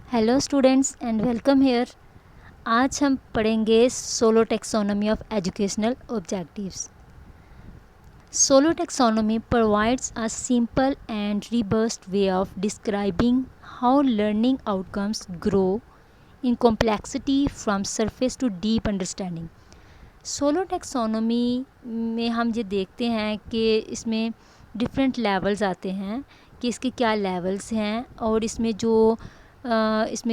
Hello students and welcome here. आज हम पढ़ेंगे SOLO taxonomy of educational objectives. SOLO taxonomy provides a simple and robust way of describing how learning outcomes grow in complexity from surface to deep understanding. SOLO taxonomy में हम ये देखते हैं कि इसमें डिफरेंट लेवल्स आते हैं कि इसके क्या लेवल्स हैं और इसमें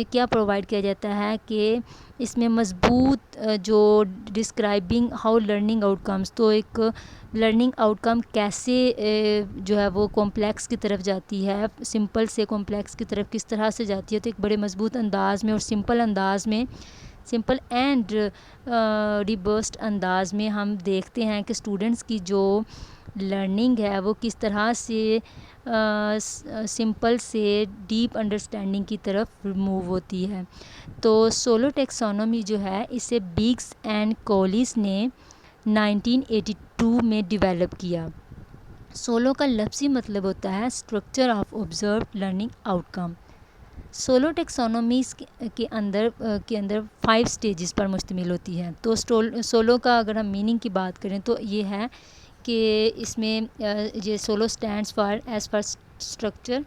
क्या प्रोवाइड किया जाता है कि इसमें मज़बूत जो डिस्क्राइबिंग हाउ लर्निंग आउटकम्स, तो एक लर्निंग आउटकम कैसे जो है वो कॉम्प्लेक्स की तरफ जाती है, सिंपल से कॉम्प्लेक्स की तरफ किस तरह से जाती है, तो एक बड़े मज़बूत अंदाज में और सिंपल अंदाज में, सिंपल एंड रिबर्स्ट अंदाज में हम देखते हैं कि स्टूडेंट्स की जो लर्निंग है वो किस तरह से सिंपल से डीप अंडरस्टैंडिंग की तरफ मूव होती है। तो सोलो टेक्सोनॉमी जो है इसे बिग्स एंड कॉलिस ने 1982 में डेवलप किया। सोलो का लफ्ज़ी मतलब होता है structure of observed learning outcome. SOLO taxonomies के अंदर 5 स्टेजेस पर मुश्तमिल होती है। तो सोलो का अगर हम मीनिंग की बात करें तो ये है कि इसमें ये SOLO stands for as for structure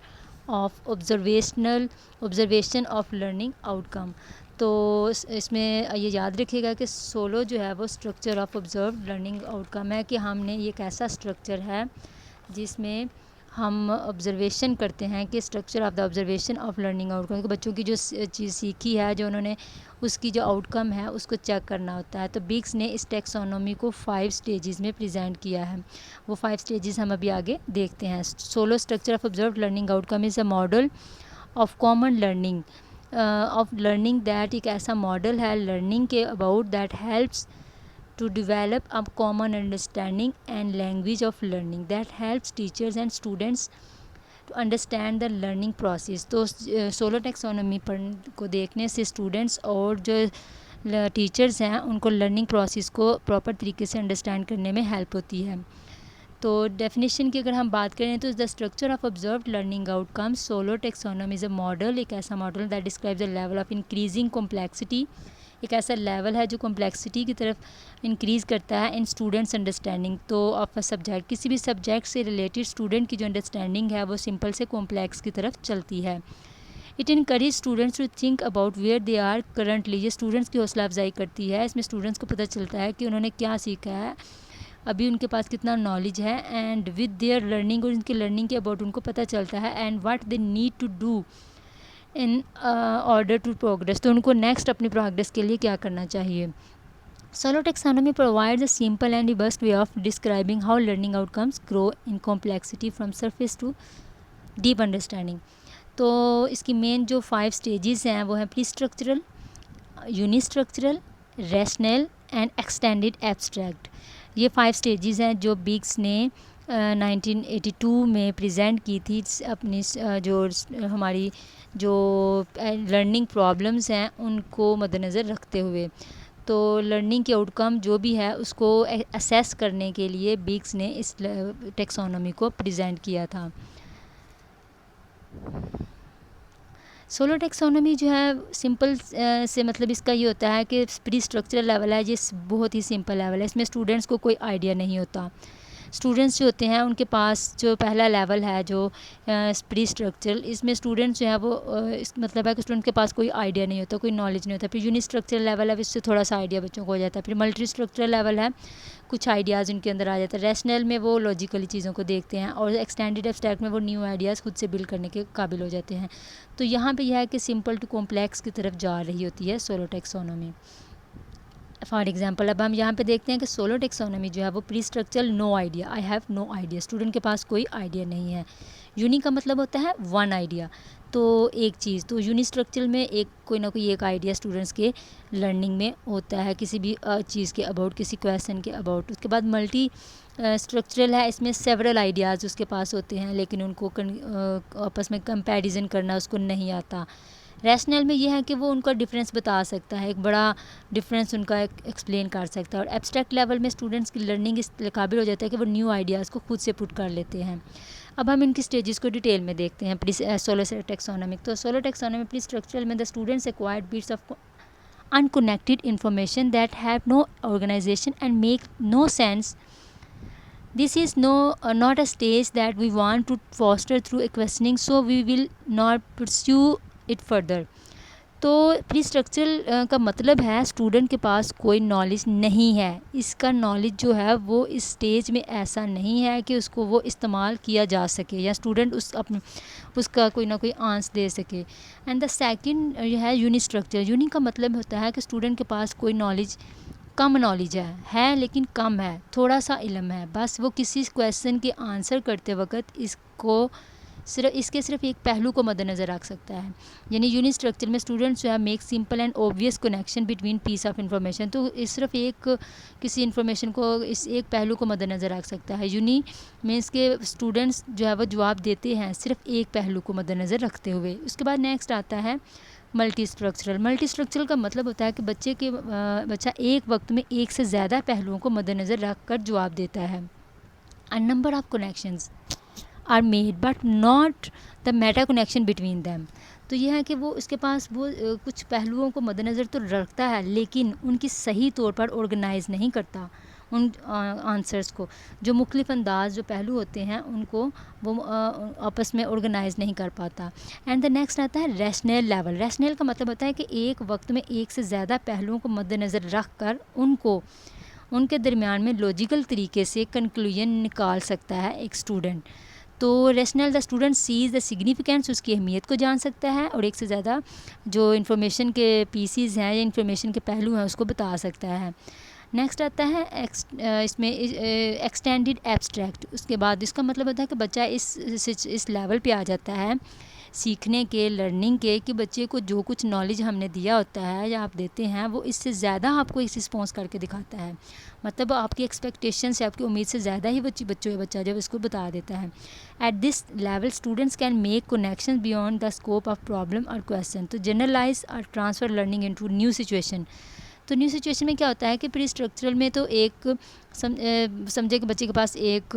of observation of learning outcome. तो इसमें ये याद रखिएगा कि सोलो जो है वो structure of observe learning outcome है, कि हमने ये एक ऐसा स्ट्रक्चर है जिसमें हम ऑब्ज़र्वेशन करते हैं कि structure of the observation of learning outcome, कि बच्चों की जो चीज़ सीखी है, जो उन्होंने उसकी जो आउटकम है उसको चेक करना होता है। तो बिग्स ने इस टेक्सोनॉमी को 5 स्टेजेस में प्रेजेंट किया है। वो 5 स्टेजेस हम अभी आगे देखते हैं। Solo structure of observe learning outcome is a model of common learning of learning that एक ऐसा मॉडल है लर्निंग के about that helps to develop a common understanding and language of learning that helps teachers and students to understand the learning process। तो SOLO taxonomy को देखने से students और जो टीचर्स हैं उनको लर्निंग प्रोसेस को प्रॉपर तरीके से अंडरस्टैंड करने में हेल्प होती है। तो डेफिनेशन की अगर हम बात करें तो the structure of observed learning outcomes solo taxonomy is a model, एक ऐसा model that describes the level of increasing complexity, एक ऐसा लेवल है जो कॉम्प्लेक्सिटी की तरफ इंक्रीज़ करता है इन स्टूडेंट्स अंडरस्टैंडिंग। तो ऑफ अ सब्जेक्ट, किसी भी सब्जेक्ट से रिलेटेड स्टूडेंट की जो अंडरस्टैंडिंग है वो सिंपल से कॉम्प्लेक्स की तरफ चलती है। It encourage students to think about where they are currently, ये स्टूडेंट्स की हौसला अफजाई करती है। इसमें स्टूडेंट्स को पता चलता है कि उन्होंने क्या सीखा है, अभी उनके पास कितना नॉलेज है, एंड विद देयर लर्निंग, और उनकी लर्निंग के अबाउट उनको पता चलता है, and what they need to do in order to progress, तो उनको नेक्स्ट अपनी प्रोग्रेस के लिए क्या करना चाहिए। SOLO taxonomy provides a simple and robust way of describing how learning outcomes grow in complexity from surface to deep understanding. तो इसकी मेन जो 5 स्टेजेस हैं वो हैं prestructural, unistructural, relational and extended abstract. ये 5 स्टेजेस हैं जो बिग्स ने 1982 में प्रेजेंट की थी अपनी जो हमारी जो लर्निंग प्रॉब्लम्स हैं उनको मद्देनज़र रखते हुए। तो लर्निंग के आउटकम जो भी है उसको असेस करने के लिए बिग्स ने इस टेक्सोनॉमी को प्रेजेंट किया था। सोलो टेक्सोनॉमी जो है सिंपल से मतलब इसका ये होता है कि प्री स्ट्रक्चरल लेवल है, ये बहुत ही सिंपल लेवल है। इसमें स्टूडेंट्स को कोई आइडिया नहीं होता। स्टूडेंट्स जो होते हैं उनके पास जो पहला लेवल है जो प्री स्ट्रक्चरल, इसमें स्टूडेंट्स जो है वो इस मतलब है कि स्टूडेंट के पास कोई आइडिया नहीं होता, कोई नॉलेज नहीं होता। फिर यूनि स्ट्रक्चरल लेवल है, इससे थोड़ा सा आइडिया बच्चों को हो जाता है। फिर मल्टी स्ट्रक्चरल लेवल है, कुछ आइडियाज़ उनके अंदर आ जाता है। रैशनल में वो लॉजिकली चीज़ों को देखते हैं, और एक्सटेंडेड एब्स्ट्रैक्ट में वो न्यू आइडियाज़ खुद से बिल्ड करने के काबिल हो जाते हैं। तो यहाँ पे यह है कि सिंपल टू कॉम्प्लेक्स की तरफ जा रही होती है सोलो टेक्सोनॉमी। फॉर एग्जाम्पल अब हम यहाँ पे देखते हैं कि सोलो टेक्सोनॉमी जो है वो pre structural no idea, I have no idea, student के पास कोई आइडिया नहीं है। यूनी का मतलब होता है वन आइडिया, तो एक चीज़। तो यूनी स्ट्रक्चरल में एक कोई ना कोई एक आइडिया स्टूडेंट्स के लर्निंग में होता है किसी भी चीज़ के अबाउट, किसी क्वेश्चन के अबाउट। उसके बाद मल्टी स्ट्रक्चरल है, इसमें सेवरल आइडियाज़ उसके पास होते हैं लेकिन उनको आपस में कंपैरिजन करना उसको नहीं आता। रैशनल में यह है कि वो उनका डिफरेंस बता सकता है, एक बड़ा डिफरेंस उनका एक्सप्लेन कर सकता है। और एब्स्ट्रैक्ट लेवल में स्टूडेंट्स की लर्निंग इस काबिल हो जाता है कि वो न्यू आइडियाज़ को खुद से पुट कर लेते हैं। अब हम इनकी स्टेजेस को डिटेल में देखते हैं। प्री सोलो टेक्सोनोमिक, तो सोलो टेक्सोनोमिक प्री स्ट्रक्चरल में the students acquired bits of unconnected information that have no organization and make no sense. This is not a stage that we want to foster through a questioning, so we will not pursue it further. तो pre structural का मतलब है student के पास कोई knowledge नहीं है, इसका नॉलेज जो है वो इस स्टेज में ऐसा नहीं है कि उसको वो इस्तेमाल किया जा सके या स्टूडेंट उसका कोई ना कोई आंसर दे सके। एंड द सेकंड है यूनि स्ट्रक्चर। यूनि का मतलब होता है कि स्टूडेंट के पास कोई नॉलेज कम नॉलेज है लेकिन कम है, थोड़ा सा इल्म है, बस वो किसी क्वेश्चन के आंसर करते वक्त इसके सिर्फ एक पहलू को मद्देनज़र रख सकता है। यानी यूनिट स्ट्रक्चर में स्टूडेंट्स जो है make simple and obvious connection between piece of information, तो सिर्फ किसी इन्फॉर्मेशन को इस एक पहलू को मद्देनज़र रख सकता है। यूनी मीन्स के स्टूडेंट्स जो है वो जवाब देते हैं सिर्फ एक पहलू को मद्देनज़र रखते हुए। उसके बाद नेक्स्ट आता है मल्टी स्ट्रक्चरल। मल्टी स्ट्रक्चरल का मतलब होता है कि बच्चा एक वक्त में एक से ज़्यादा पहलुओं को मद्देनज़र रख कर जवाब देता है। A number of connections are made but not the meta connection between them. तो यह है कि वो उसके पास वो कुछ पहलुओं को मद्देनज़र तो रखता है लेकिन उनकी सही तौर पर ऑर्गेनाइज़ नहीं करता उन आंसर्स को। जो मुख्तलिफ अंदाज जो पहलू होते हैं उनको वो आपस में ऑर्गेनाइज़ नहीं कर पाता। एंड द नेक्स्ट आता है रैशनल लेवल। रैशनल का मतलब होता है कि एक वक्त में एक से ज़्यादा पहलुओं को मद्देनज़र रख कर उनके दरमियान में लॉजिकल तरीके से कंक्लूजन निकाल सकता है एक स्टूडेंट। तो rational the student sees the significance, उसकी अहमियत को जान सकता है और एक से ज़्यादा जो इन्फॉर्मेशन के पीसीज हैं या इन्फॉर्मेशन के पहलू हैं उसको बता सकता है। नेक्स्ट आता है इसमें एक्सटेंडेड एब्स्ट्रैक्ट। उसके बाद इसका मतलब होता है कि बच्चा इस लेवल पे आ जाता है सीखने के, लर्निंग के, कि बच्चे को जो कुछ नॉलेज हमने दिया होता है या आप देते हैं वो इससे ज़्यादा आपको इस रिस्पॉन्स करके दिखाता है। मतलब आपकी एक्सपेक्टेशन से, आपकी उम्मीद से ज़्यादा ही बच्चा जब इसको बता देता है। At this level students can make connection beyond the scope of problem और क्वेश्चन, तो जनरलाइज और transfer learning into new situation. तो न्यू सिचुएशन में क्या होता है कि प्री स्ट्रक्चरल में तो एक समझे कि बच्चे के पास एक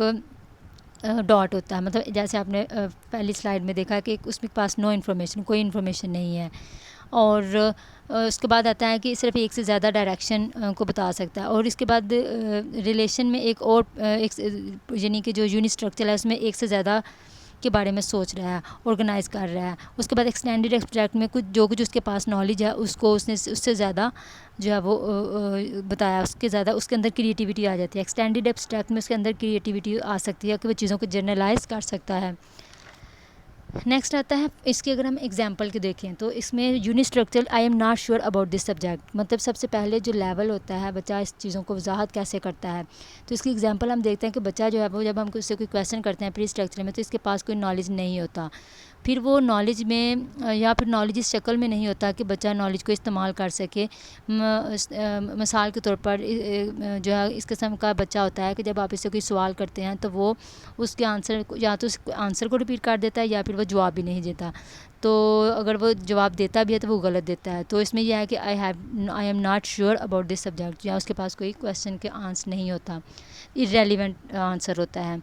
डॉट होता है, मतलब जैसे आपने पहली स्लाइड में देखा कि उसके पास नो इन्फॉर्मेशन, कोई इन्फॉर्मेशन नहीं है। और उसके बाद आता है कि सिर्फ एक से ज़्यादा डायरेक्शन को बता सकता है। और इसके बाद रिलेशन में एक और यानी कि जो यूनिट स्ट्रक्चर है उसमें एक से ज़्यादा के बारे में सोच रहा है, ऑर्गेनाइज़ कर रहा है। उसके बाद एक्सटेंडेड एब्स्ट्रैक्ट में कुछ उसके पास नॉलेज है उसको उसने उससे ज़्यादा जो है वो बताया, उसके अंदर क्रिएटिविटी आ जाती है। एक्सटेंडेड एब्स्ट्रैक्ट में उसके अंदर क्रिएटिविटी आ सकती है कि वो चीज़ों को जनरलाइज कर सकता है। नेक्स्ट आता है इसके अगर हम एग्जांपल के देखें तो इसमें unit structure I am not sure about this subject, मतलब सबसे पहले जो लेवल होता है बच्चा इस चीज़ों को वजाहत कैसे करता है। तो इसकी एग्जांपल हम देखते हैं कि बच्चा जो है वो जब हम उससे कोई क्वेश्चन करते हैं प्री स्ट्रक्चर में तो इसके पास कोई नॉलेज नहीं होता, फिर वो नॉलेज में या फिर नॉलेज इस शक्ल में नहीं होता कि बच्चा नॉलेज को इस्तेमाल कर सके। मिसाल के तौर पर जो है इस किस्म का बच्चा होता है कि जब आप इससे कोई सवाल करते हैं तो वो उसके आंसर या तो उस आंसर को रिपीट कर देता है या फिर वो जवाब भी नहीं देता। तो अगर वो जवाब देता भी है तो वो गलत देता है। तो इसमें यह है कि I am not sure about this subject, या उसके पास कोई क्वेश्चन के आंसर नहीं होता, इररेलेवेंट आंसर होता है।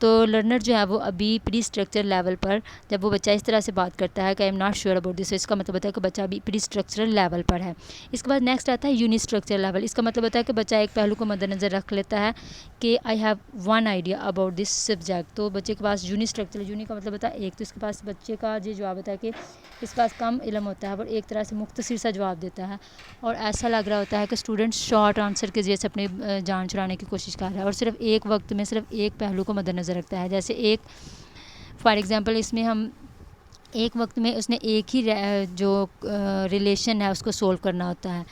तो लर्नर जो है वो अभी प्री स्ट्रक्चर लेवल पर जब वो बच्चा इस तरह से बात करता है कि I am not sure about this, इसका मतलब होता है कि बच्चा अभी प्री स्ट्रक्चरल लेवल पर है। इसके बाद नेक्स्ट आता है यूनिट स्ट्रक्चर लेवल। इसका मतलब होता है कि बच्चा एक पहलू को मद्देनज़र रख लेता है कि आई have one idea about this subject. तो बच्चे के पास यूनिट स्ट्रक्चर, यूनिट का मतलब होता है एक, तो इसके पास बच्चे का जो जवाब होता है कि इसके पास कम इल्म होता है और एक तरह से मुख्तसर सा जवाब देता है और ऐसा लग रहा होता है कि स्टूडेंट शॉर्ट आंसर के जरिए से अपनी जान छुड़ाने की कोशिश कर रहा है और सिर्फ एक वक्त में सिर्फ एक पहलू को मद्देनज़र रखता है। जैसे एक फॉर एग्ज़ाम्पल इसमें हम एक वक्त में उसने एक ही जो रिलेशन है उसको सोल्व करना होता है।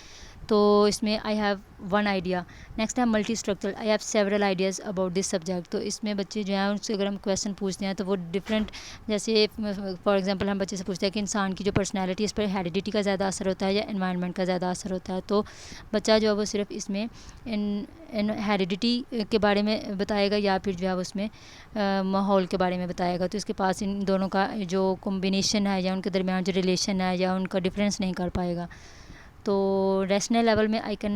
तो इसमें I have one idea. Next है multistructural, I have several ideas about this subject. तो इसमें बच्चे जो हैं उनसे अगर हम क्वेश्चन पूछते हैं तो वो डिफरेंट, जैसे फॉर एग्जांपल हम बच्चे से पूछते हैं कि इंसान की जो पर्सनैलिटी इस पर हेरिडिटी का ज़्यादा असर होता है या एनवायरनमेंट का ज़्यादा असर होता है। तो बच्चा जो है वो सिर्फ इसमें इन हेरिडिटी के बारे में बताएगा या फिर जो है उसमें माहौल के बारे में बताएगा। तो इसके पास इन दोनों का जो कॉम्बिनेशन है या उनके दरमियान जो रिलेशन है या उनका डिफरेंस नहीं कर पाएगा। तो रैशनल लेवल में I can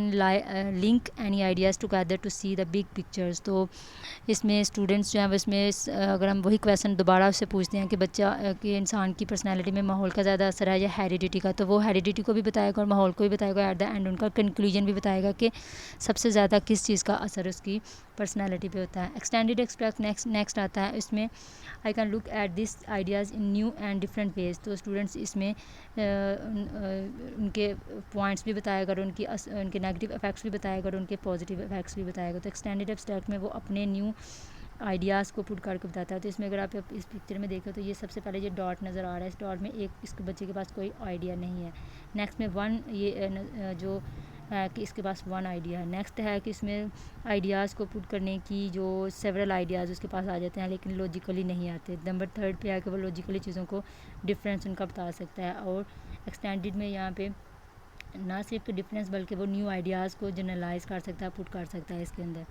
link any ideas together to see the big pictures. तो इसमें स्टूडेंट्स जो हैं वो इसमें अगर हम वही क्वेश्चन दोबारा उससे पूछते हैं कि बच्चा कि इंसान की पर्सनैलिटी में माहौल का ज़्यादा असर है या हेरिडिटी का, तो वो हेरिडिटी को भी बताएगा और माहौल को भी बताएगा। एट द एंड उनका कंक्लूजन भी बताएगा कि सबसे ज़्यादा किस चीज़ का असर उसकी पर्सनैलिटी पे होता है। एक्सटेंडेड एक्सट्रैक्ट नेक्स्ट आता है। इसमें I can look at this ideas in new and different ways. तो स्टूडेंट्स इसमें उनके पॉइंट्स भी बताएगा और उनके नेगेटिव इफेक्ट्स भी बताएगा और उनके पॉजिटिव इफेक्ट्स भी बताएगा। तो एक्सटेंडेड एब्स्ट्रैक्ट में वो अपने न्यू आइडियाज़ को पुट करके बताता है। तो इसमें अगर आप इस पिक्चर में देखें तो ये सबसे पहले ये डॉट नज़र आ रहा है। इस डॉट में एक इसके बच्चे के पास कोई आइडिया नहीं है। नेक्स्ट में वन ये जो है कि इसके पास वन आइडिया है। नेक्स्ट है कि इसमें आइडियाज़ को पुट करने की जो सेवरल आइडियाज़ उसके पास आ जाते हैं लेकिन लॉजिकली नहीं आते। नंबर थर्ड पे है कि वो लॉजिकली चीज़ों को डिफरेंस उनका बता सकता है। और एक्सटेंडेड में यहाँ पे ना सिर्फ डिफरेंस बल्कि वो न्यू आइडियाज़ को जनरलाइज कर सकता है, पुट कर सकता है इसके अंदर।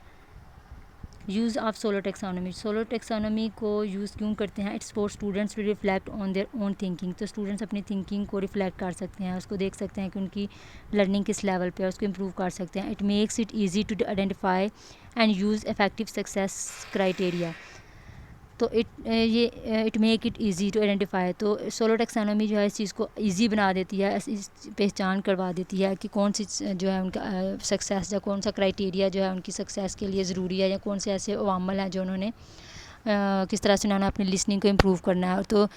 Use of SOLO taxonomy. SOLO taxonomy को यूज़ क्यों करते हैं? It's for students to reflect on their own thinking. तो स्टूडेंट्स अपनी थिंकिंग को रिफ्लेक्ट कर सकते हैं, उसको देख सकते हैं कि उनकी लर्निंग किस लेवल पे है, उसको इम्प्रूव कर सकते हैं। It makes it easy to identify and use effective success criteria. तो it make it easy to identify. तो सोलो टेक्सोनॉमी जो है इस चीज़ को ईजी बना देती है, इस पहचान करवा देती है कि कौन सी जो है उनका सक्सेस या कौन सा क्राइटेरिया जो है उनकी सक्सेस के लिए ज़रूरी है या कौन से ऐसे अवामल हैं जो उन्होंने किस तरह से उन्होंने अपनी लिसनिंग को इम्प्रूव करना है। तो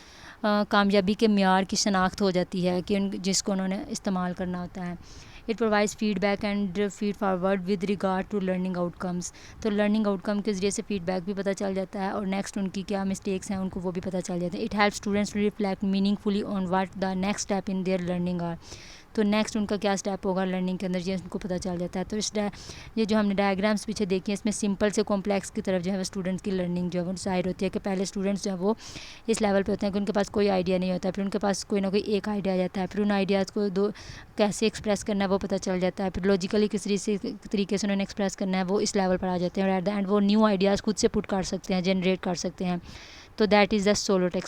कामयाबी के मेयार की शनाख्त हो जाती है कि जिसको उन्होंने इस्तेमाल करना होता है। It provides feedback and feed forward with regard to learning outcomes. तो लर्निंग आउटकम के ज़रिए से फीडबैक भी पता चल जाता है और नेक्स्ट उनकी क्या मिस्टेक्स हैं उनको वो भी पता चल जाता है। It help students to reflect meaningfully on what the next step in their learning are. तो नेक्स्ट उनका क्या स्टेप होगा लर्निंग के अंदर ये उनको पता चल जाता है। तो ये जो हमने डायग्राम्स पीछे देखी हैं इसमें सिंपल से कॉम्प्लेक्स की तरफ जो है वो स्टूडेंट्स की लर्निंग जो है वो जाहिर होती है कि पहले स्टूडेंट्स जो है वो इस लेवल पे होते हैं कि उनके पास कोई आइडिया नहीं होता, फिर उनके पास कोई ना कोई एक आइडिया आ जाता है, फिर उन आइडियाज़ को दो कैसे एक्सप्रेस करना है वो पता चल जाता है, फिर लॉजिकली किस तरीके से उन्होंने एक्सप्रेस करना है वो इस लेवल पर आ जाते हैं और एट द एंड वो न्यू आइडियाज़ खुद से पुट कर सकते हैं, जनरेट कर सकते हैं। तो that is the SOLO takes.